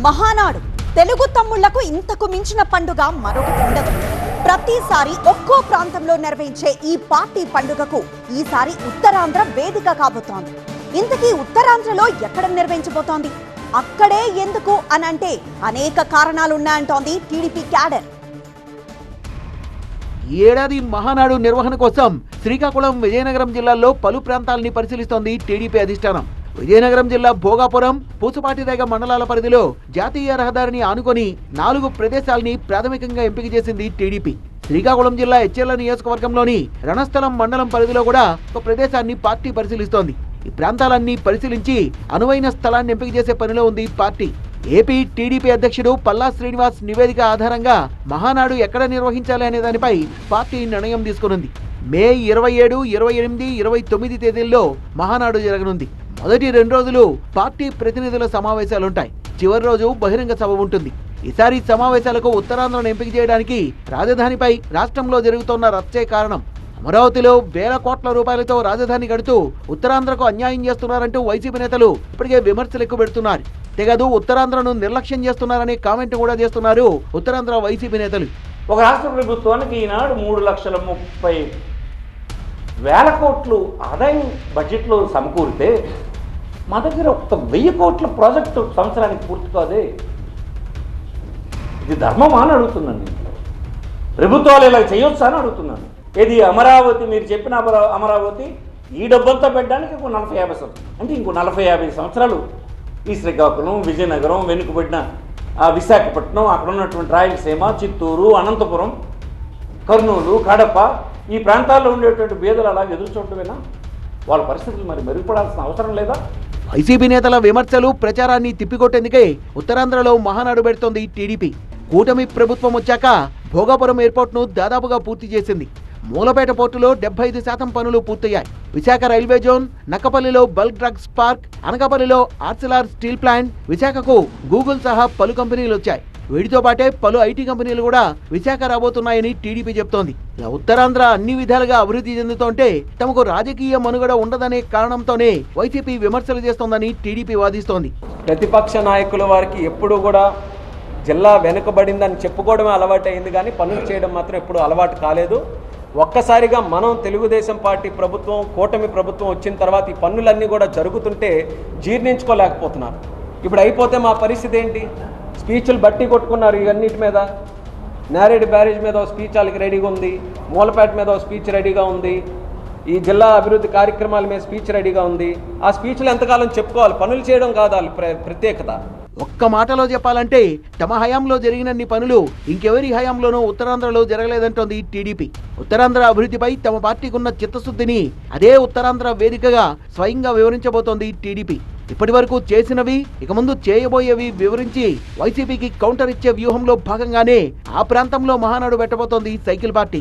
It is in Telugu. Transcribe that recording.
మహానాడు తెలుగు తమ్ముళ్లకు ఇంతకు మించిన పండుగ మరొకటి ఉండదు. ప్రతిసారి ఒక్కో ప్రాంతంలో నిర్వహించే ఈ పార్టీ పండుగకు ఈసారి ఉత్తరాంధ్ర వేదిక కాబోతోంది. ఇంతకీ ఉత్తరాంధ్రలో ఎక్కడ నిర్వహించబోతోంది? అక్కడే ఎందుకు అని అంటే అనేక కారణాలున్నాయంటోంది టీడీపీ క్యాడర్. ఈ ఏడాది మహానాడు నిర్వహణ కోసం శ్రీకాకుళం, విజయనగరం జిల్లాల్లో పలు ప్రాంతాలని పరిశీలిస్తోంది టీడీపీ అధిష్టానం. విజయనగరం జిల్లా భోగాపురం, పూసపాటిరేగ మండలాల పరిధిలో జాతీయ రహదారిని ఆనుకొని 4 ప్రదేశాలని ప్రాథమికంగా ఎంపిక చేసింది టీడీపీ. శ్రీకాకుళం జిల్లా ఎచ్చెర్ల నియోజకవర్గంలోని రణస్థలం మండలం పరిధిలో కూడా ఒక ప్రదేశాన్ని పార్టీ పరిశీలిస్తోంది. ఈ ప్రాంతాలన్నీ పరిశీలించి అనువైన స్థలాన్ని ఎంపిక చేసే పనిలో ఉంది పార్టీ. ఏపీ టీడీపీ అధ్యక్షుడు పల్లా శ్రీనివాస్ నివేదిక ఆధారంగా మహానాడు ఎక్కడ నిర్వహించాలి అనే దానిపై పార్టీ నిర్ణయం తీసుకునుంది. మే 27, 28, 29 తేదీల్లో మహానాడు జరగనుంది. మొదటి 2 రోజులు పార్టీ ప్రతినిధుల సమావేశాలుంటాయి. చివరి రోజు బహిరంగ సభ ఉంటుంది. ఈసారి సమావేశాలకు ఉత్తరాంధ్రను ఎంపిక చేయడానికి రాజధానిపై రాష్ట్రంలో జరుగుతున్న రచ్చే కారణం. అమరావతిలో వేల కోట్ల రూపాయలతో రాజధాని కడుతూ ఉత్తరాంధ్రకు అన్యాయం చేస్తున్నారంటూ వైసీపీ నేతలు ఇప్పటికే విమర్శలు ఎక్కువ పెడుతున్నారు. తెగదు ఉత్తరాంధ్రను నిర్లక్ష్యం చేస్తున్నారనే కామెంట్ కూడా చేస్తున్నారు ఉత్తరాంధ్ర వైసీపీ నేతలు. ఒక రాష్ట్ర ప్రభుత్వానికి ఈనాడు 3,30,000 కోట్లు ఆదాయం బడ్జెట్లో సమకూరితే మా దగ్గర 1,000 కోట్ల ప్రాజెక్టు సంవత్సరానికి పూర్తి కాదే. ఇది ధర్మమా అని అడుగుతున్నాను. నేను ప్రభుత్వాలు ఇలా చేయొచ్చా అని అడుగుతున్నాను. ఇది అమరావతి, మీరు చెప్పిన అమరావతి ఈ డబ్బంతా పెట్టడానికి ఇంకో 40-50 సంవత్సరాలు, అంటే ఇంకో 40-50 సంవత్సరాలు ఈ శ్రీకాకుళం, విజయనగరం, వెనుకబడిన విశాఖపట్నం, అక్కడ ఉన్నటువంటి రాయలసీమ, చిత్తూరు, అనంతపురం, కర్నూలు, కడప ఈ ప్రాంతాల్లో ఉండేటువంటి పేదలు అలాగే ఎదురు చూడటమేనా? వాళ్ళ పరిస్థితులు మరి మెరుగుపడాల్సిన అవసరం లేదా? వైసీపీ నేతల విమర్శలు, ప్రచారాన్ని తిప్పికొట్టేందుకే ఉత్తరాంధ్రలో మహానాడు పెడుతోంది టీడీపీ. కూటమి ప్రభుత్వం వచ్చాక భోగాపురం ఎయిర్పోర్ట్ను దాదాపుగా పూర్తి చేసింది. మూలపేట పోర్టులో 75% పనులు పూర్తయ్యాయి. విశాఖ రైల్వే జోన్, నక్కపల్లిలో బల్క్ డ్రగ్స్ పార్క్, అనకాపల్లిలో ఆర్సిలార్ స్టీల్ ప్లాంట్, విశాఖకు గూగుల్ సహా పలు కంపెనీలు వచ్చాయి. వీటితో పాటే పలు ఐటీ కంపెనీలు కూడా విశాఖ రాబోతున్నాయని టీడీపీ చెప్తోంది. ఇలా ఉత్తరాంధ్ర అన్ని విధాలుగా అభివృద్ధి చెందుతోంటే తమకు రాజకీయ మనుగడ ఉండదనే కారణంతోనే వైసీపీ విమర్శలు చేస్తోందని టీడీపీ వాదిస్తోంది. ప్రతిపక్ష నాయకుల వారికి ఎప్పుడు కూడా జిల్లా వెనుకబడిందని చెప్పుకోవడమే అలవాటైంది, కానీ పనులు చేయడం మాత్రం ఎప్పుడు అలవాటు కాలేదు. ఒక్కసారిగా మనం తెలుగుదేశం పార్టీ ప్రభుత్వం, కూటమి ప్రభుత్వం వచ్చిన తర్వాత ఈ పన్నులన్నీ కూడా జరుగుతుంటే జీర్ణించుకోలేకపోతున్నారు. ఇప్పుడు అయిపోతే మా పరిస్థితి ఏంటి? స్పీచ్లు బట్టి కొట్టుకున్నారు. ఇవన్నిటి మీద నేరేడు బ్యారేజ్ మీద స్పీచ్ వాళ్ళకి రెడీగా ఉంది, మూలపేట మీద స్పీచ్ రెడీగా ఉంది, ఈ జిల్లా అభివృద్ధి కార్యక్రమాల మీద స్పీచ్ రెడీగా ఉంది. ఆ స్పీచ్లు ఎంతకాలం చెప్పుకోవాలి? పనులు చేయడం కాదు వాళ్ళ ప్రత్యేకత. ఒక్క మాటలో చెప్పాలంటే తమ హయాంలో జరిగినన్ని పనులు ఇంకెవరి హయాంలోనూ ఉత్తరాంధ్రలో జరగలేదంటోంది టీడీపీ. ఉత్తరాంధ్ర అభివృద్ధిపై తమ పార్టీకున్న చిత్తశుద్ధిని అదే ఉత్తరాంధ్ర వేదికగా స్వయంగా వివరించబోతోంది టీడీపీ. ఇప్పటి వరకు చేసినవి, ఇక ముందు చేయబోయేవి వివరించి వైసీపీకి కౌంటర్ ఇచ్చే వ్యూహంలో భాగంగానే ఆ ప్రాంతంలో మహానాడు పెట్టబోతోంది సైకిల్ పార్టీ.